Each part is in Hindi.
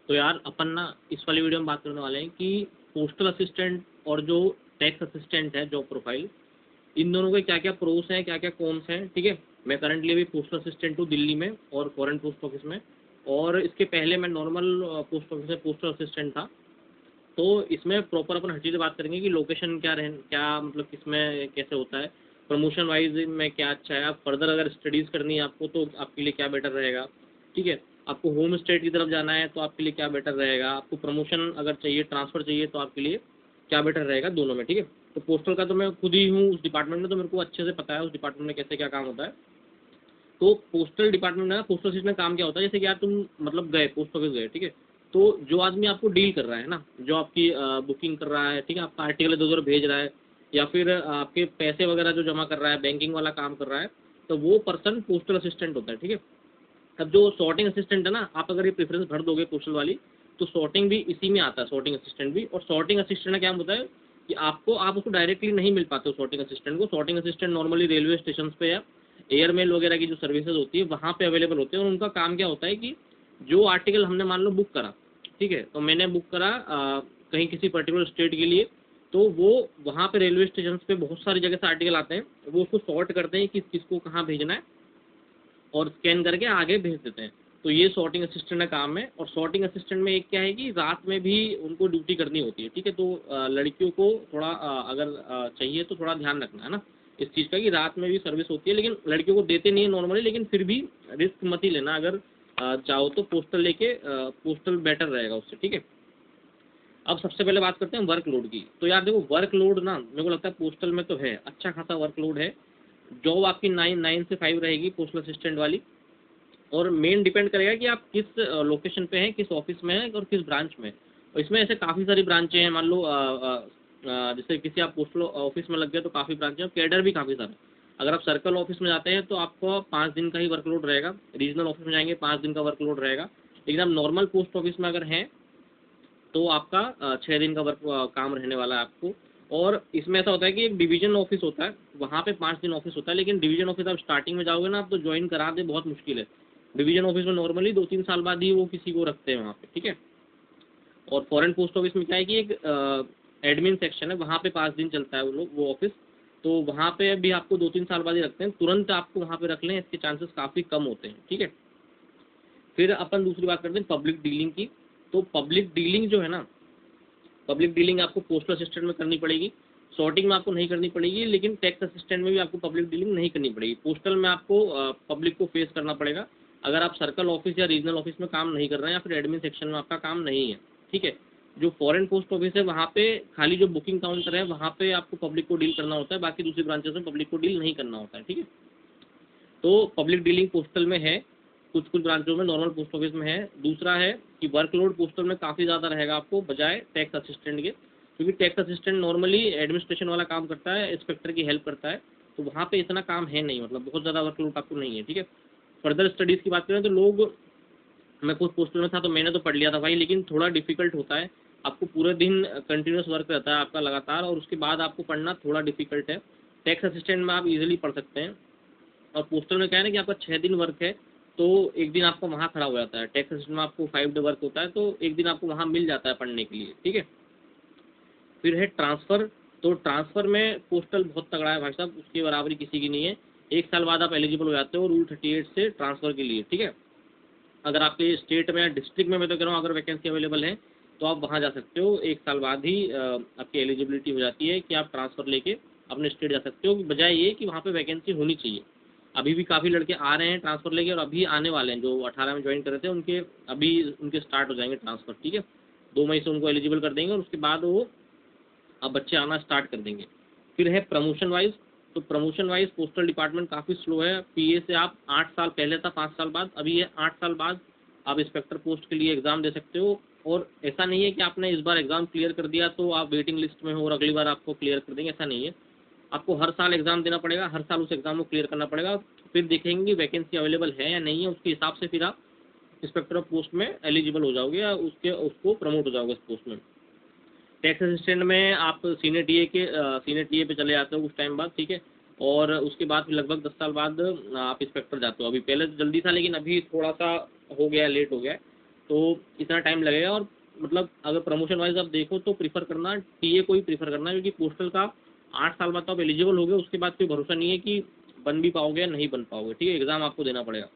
तो यार अपन ना इस वाली वीडियो में बात करने वाले हैं कि पोस्टल असिस्टेंट और जो टैक्स असिस्टेंट है जॉब प्रोफाइल, इन दोनों के क्या क्या प्रोस हैं, क्या क्या कॉन्स हैं। ठीक है, मैं करंटली अभी पोस्टल असिस्टेंट हूँ दिल्ली में और फॉरेन पोस्ट ऑफिस में, और इसके पहले मैं नॉर्मल पोस्ट ऑफिस में पोस्टल असिस्टेंट था। तो इसमें प्रॉपर अपन हर चीज़ बात करेंगे कि लोकेशन क्या रह क्या मतलब किसमें कैसे होता है, प्रमोशन वाइज में क्या अच्छा है, आप फर्दर अगर स्टडीज़ करनी है आपको तो आपके लिए क्या बेटर रहेगा। ठीक है, आपको होम स्टेट की तरफ जाना है तो आपके लिए क्या बेटर रहेगा, आपको प्रमोशन अगर चाहिए, ट्रांसफ़र चाहिए तो आपके लिए क्या बेटर रहेगा, दोनों में। ठीक है, तो पोस्टल का तो मैं खुद ही हूँ उस डिपार्टमेंट में, तो मेरे को अच्छे से पता है उस डिपार्टमेंट में कैसे क्या काम होता है। तो पोस्टल डिपार्टमेंट में ना, पोस्टल ऑफिस में काम क्या होता है, जैसे कि यार तुम मतलब गए पोस्ट ऑफिस गए, ठीक है, तो जो आदमी आपको डील कर रहा है ना, जो आपकी बुकिंग कर रहा है, ठीक है, आपका आर्टिकल इधर उधर भेज रहा है, या फिर आपके पैसे वगैरह जो जमा कर रहा है, बैंकिंग वाला काम कर रहा है, तो वो पर्सन पोस्टल असिस्टेंट होता है। ठीक है, अब जो सॉर्टिंग असिस्टेंट है ना, आप अगर ये प्रेफरेंस भर दोगे पोस्टल वाली, तो सॉर्टिंग भी इसी में आता है, सॉर्टिंग असिस्टेंट भी। और सॉर्टिंग असिस्टेंट का क्या होता है कि आपको आप उसको डायरेक्टली नहीं मिल पाते हो सॉर्टिंग असिस्टेंट को। Sorting assistant normally railway station पे या एयरमेल वगैरह की जो सर्विसेज होती है वहाँ पे अवेलेबल होते हैं, और उनका काम क्या होता है कि जो आर्टिकल हमने मान लो बुक करा, ठीक है, तो मैंने बुक करा कहीं किसी पर्टिकुलर स्टेट के लिए, तो वो वहाँ पे रेलवे स्टेशन पे बहुत सारी जगह से आर्टिकल आते हैं, वो उसको सॉर्ट करते हैं कि किसको कहाँ भेजना है, और स्कैन करके आगे भेज देते हैं। तो ये सॉर्टिंग असिस्टेंट का काम है। और सॉर्टिंग असिस्टेंट में एक क्या है कि रात में भी उनको ड्यूटी करनी होती है। ठीक है, तो लड़कियों को थोड़ा अगर चाहिए तो थोड़ा ध्यान रखना है ना इस चीज़ का, कि रात में भी सर्विस होती है, लेकिन लड़कियों को देते नहीं है नॉर्मली, लेकिन फिर भी रिस्क मत ही लेना। अगर चाहो तो पोस्टल लेके पोस्टल बेटर रहेगा उससे। ठीक है, अब सबसे पहले बात करते हैं वर्कलोड की। तो यार देखो, वर्कलोड ना मेरे को लगता है पोस्टल में तो है, अच्छा खासा वर्कलोड है। जॉब आपकी 9 से 5 रहेगी पोस्टल असिस्टेंट वाली, और मेन डिपेंड करेगा कि आप किस लोकेशन पे हैं, किस ऑफिस में हैं और किस ब्रांच में। और इसमें ऐसे काफ़ी सारी ब्रांचें हैं, मान लो जैसे किसी आप पोस्टल ऑफिस में लग गए तो काफ़ी ब्रांचें हैं, कैडर भी काफ़ी सारे। अगर आप सर्कल ऑफिस में जाते हैं तो आपको 5 दिन का ही वर्कलोड रहेगा, रीजनल ऑफिस में जाएंगे 5 दिन का वर्कलोड रहेगा, लेकिन आप नॉर्मल पोस्ट ऑफिस में अगर हैं तो आपका 6 दिन का वर्क काम रहने वाला है आपको। और इसमें ऐसा होता है कि एक डिवीजन ऑफिस होता है, वहाँ पे 5 दिन ऑफिस होता है, लेकिन डिवीजन ऑफिस आप स्टार्टिंग में जाओगे ना, आप तो ज्वाइन करा दे बहुत मुश्किल है। डिवीजन ऑफिस में नॉर्मली 2-3 साल बाद ही वो किसी को रखते हैं वहाँ पे। ठीक है, और फॉरेन पोस्ट ऑफिस में क्या है कि एक एडमिन सेक्शन है, वहाँ पे 5 दिन चलता है वो लोग वो ऑफिस, तो वहाँ पे भी आपको 2-3 साल बाद ही रखते हैं। तुरंत आपको वहाँ पे रख लें इसके चांसेस काफ़ी कम होते हैं। ठीक है, फिर अपन दूसरी बात करते हैं पब्लिक डीलिंग की। तो पब्लिक डीलिंग जो है ना, पब्लिक डीलिंग आपको पोस्टल असिस्टेंट में करनी पड़ेगी, सॉर्टिंग में आपको नहीं करनी पड़ेगी, लेकिन टैक्स असिस्टेंट में भी आपको पब्लिक डीलिंग नहीं करनी पड़ेगी। पोस्टल में आपको पब्लिक को फेस करना पड़ेगा अगर आप सर्कल ऑफिस या रीजनल ऑफिस में काम नहीं कर रहे हैं, या फिर एडमिन सेक्शन में आपका काम नहीं है। ठीक है, जो फॉरेन पोस्ट ऑफिस है वहाँ पे खाली जो बुकिंग काउंटर है वहाँ पे आपको पब्लिक को डील करना होता है, बाकी दूसरी ब्रांचेस में पब्लिक को डील नहीं करना होता है। ठीक है, तो पब्लिक डीलिंग पोस्टल में है, कुछ कुछ ब्रांचों में, नॉर्मल पोस्ट ऑफिस में है। दूसरा है कि वर्कलोड पोस्टल में काफ़ी ज़्यादा रहेगा आपको बजाय टैक्स असिस्टेंट के, क्योंकि टैक्स असिस्टेंट नॉर्मली एडमिनिस्ट्रेशन वाला काम करता है, इंस्पेक्टर की हेल्प करता है, तो वहाँ पे इतना काम है नहीं, मतलब बहुत ज़्यादा वर्कलोड आपको नहीं है। ठीक है, फर्दर स्टडीज़ की बात करें तो लोग, मैं खुद पोस्टल में था तो मैंने तो पढ़ लिया था भाई, लेकिन थोड़ा डिफिकल्ट होता है। आपको पूरे दिन कंटिन्यूस वर्क रहता है आपका लगातार, और उसके बाद आपको पढ़ना थोड़ा डिफिकल्ट है। टैक्स असिस्टेंट में आप इजीली पढ़ सकते हैं। और पोस्टल में क्या है ना कि आपका 6 दिन वर्क है, तो एक दिन आपका वहाँ खड़ा हो जाता है। टैक्स असिस्टेंट में आपको 5 डे वर्क होता है, तो एक दिन आपको वहाँ मिल जाता है पढ़ने के लिए। ठीक है, फिर है ट्रांसफ़र। तो ट्रांसफ़र में पोस्टल बहुत तगड़ा है भाई साहब, उसकी बराबरी किसी की नहीं है। 1 साल बाद आप एलिजिबल हो जाते हो रूल 38 से ट्रांसफ़र के लिए। ठीक है, अगर आपके स्टेट में या डिस्ट्रिक्ट में, मैं तो कह रहा हूँ, अगर वैकेंसी अवेलेबल है तो आप वहाँ जा सकते हो। 1 साल बाद ही आपकी एलिजिबिलिटी हो जाती है कि आप ट्रांसफ़र लेके अपने स्टेट जा सकते हो, बजाय ये कि वहाँ पे वैकेंसी होनी चाहिए। अभी भी काफ़ी लड़के आ रहे हैं ट्रांसफ़र लेके, और अभी आने वाले हैं जो 18 में ज्वाइन कर रहे थे, उनके अभी उनके स्टार्ट हो जाएंगे ट्रांसफ़र। ठीक है, 2 मई से उनको एलिजिबल कर देंगे, और उसके बाद वो अब बच्चे आना स्टार्ट कर देंगे। फिर है प्रमोशन वाइज। तो प्रमोशन वाइज पोस्टल डिपार्टमेंट काफ़ी स्लो है। पीए से आप 8 साल पहले था 5 साल बाद, अभी ये 8 साल बाद आप इंस्पेक्टर पोस्ट के लिए एग्ज़ाम दे सकते हो। और ऐसा नहीं है कि आपने इस बार एग्ज़ाम क्लियर कर दिया तो आप वेटिंग लिस्ट में हो और अगली बार आपको क्लियर कर देंगे, ऐसा नहीं है। आपको हर साल एग्ज़ाम देना पड़ेगा, हर साल उस एग्ज़ाम को क्लियर करना पड़ेगा, फिर देखेंगे कि वैकेंसी अवेलेबल है या नहीं है, उसके हिसाब से फिर आप इंस्पेक्टर ऑफ पोस्ट में एलिजिबल हो जाओगे या उसको प्रमोट हो जाओगे इस पोस्ट में। टैक्स असिस्टेंट में आप सीनियर टीए पे चले जाते हो कुछ टाइम बाद। ठीक है, और उसके बाद फिर लगभग 10 साल बाद आप इंस्पेक्टर जाते हो। अभी पहले तो जल्दी था, लेकिन अभी थोड़ा सा हो गया, लेट हो गया है। तो इतना टाइम लगेगा। और मतलब अगर प्रमोशन वाइज आप देखो तो प्रीफर करना टीए को ही प्रीफर करना, क्योंकि पोस्टल का 8 साल बाद तो आप एलिजिबल हो गए, उसके बाद कोई भरोसा नहीं है कि बन भी पाओगे या नहीं बन पाओगे, ठीक है, एग्जाम आपको देना पड़ेगा।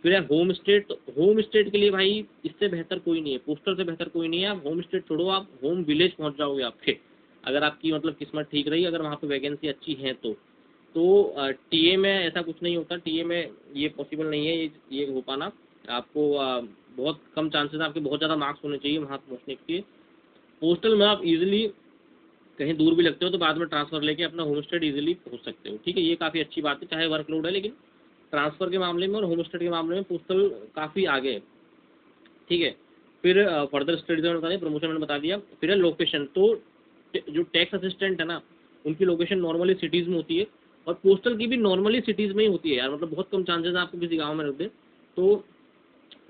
फिर है होम स्टेट। होम स्टेट के लिए भाई इससे बेहतर कोई नहीं है, पोस्टल से बेहतर कोई नहीं है। आप होम स्टेट छोड़ो, आप होम विलेज पहुंच जाओगे आपके, अगर आपकी मतलब किस्मत ठीक रही, अगर वहाँ पे वैकेंसी अच्छी है तो टीए में ऐसा कुछ नहीं होता। टीए में ये पॉसिबल नहीं है, ये हो पाना। आपको बहुत कम चांसेस, आपके बहुत ज़्यादा मार्क्स होने चाहिए वहाँ पहुँचने के लिए। पोस्टल में आप इजीली कहीं दूर भी लगते हो तो बाद में ट्रांसफ़र लेके अपना होम स्टेट ईजिली पहुँच सकते हो, ठीक है, ये काफ़ी अच्छी बात है। चाहे वर्कलोड है, लेकिन ट्रांसफ़र के मामले में और होम स्टेट के मामले में पोस्टल काफ़ी आगे है, ठीक है। फिर फर्दर स्टडीज में बता दिया, प्रमोशन मैंने बता दिया। फिर है लोकेशन। तो जो टैक्स असिस्टेंट है ना, उनकी लोकेशन नॉर्मली सिटीज़ में होती है, और पोस्टल की भी नॉर्मली सिटीज़ में ही होती है यार, मतलब बहुत कम चांसेस है आपको किसी गांव में रख दे। तो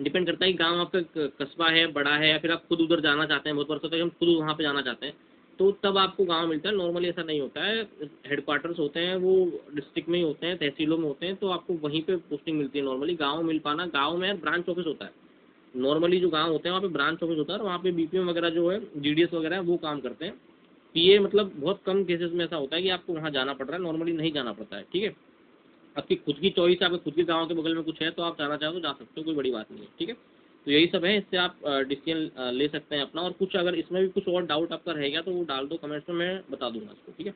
डिपेंड करता है कि गांव आपका कस्बा है, बड़ा है, या फिर आप खुद उधर जाना चाहते हैं, बहुत वर्षों तक हम खुद वहाँ पे जाना चाहते हैं, तो तब आपको गांव मिलता है। नॉर्मली ऐसा नहीं होता है, हेडक्वार्टर्स होते हैं वो डिस्ट्रिक्ट में ही होते हैं, तहसीलों में होते हैं, तो आपको वहीं पे पोस्टिंग मिलती है। नॉर्मली गाँव मिल पाना, गाँव में ब्रांच ऑफिस होता है, नॉर्मली जो गांव होते हैं वहाँ पे ब्रांच ऑफिस होता है, और वहाँ पे बीपीएम वगैरह जो है, जीडीएस वगैरह है, वो काम करते हैं। पीए मतलब बहुत कम केसेस में ऐसा होता है कि आपको वहाँ जाना पड़ रहा है, नॉर्मली नहीं जाना पड़ता है, ठीक है। आपकी खुद की चॉइस है, आपके खुद के गाँव के बगल में कुछ है तो आप जाना चाहो तो जा सकते हो, कोई बड़ी बात नहीं है, ठीक है। तो यही सब है, इससे आप डिसीजन ले सकते हैं अपना। और कुछ अगर इसमें भी कुछ और डाउट आपका रहेगा तो वो डाल दो कमेंट्स में, मैं बता दूंगा उसको, ठीक है।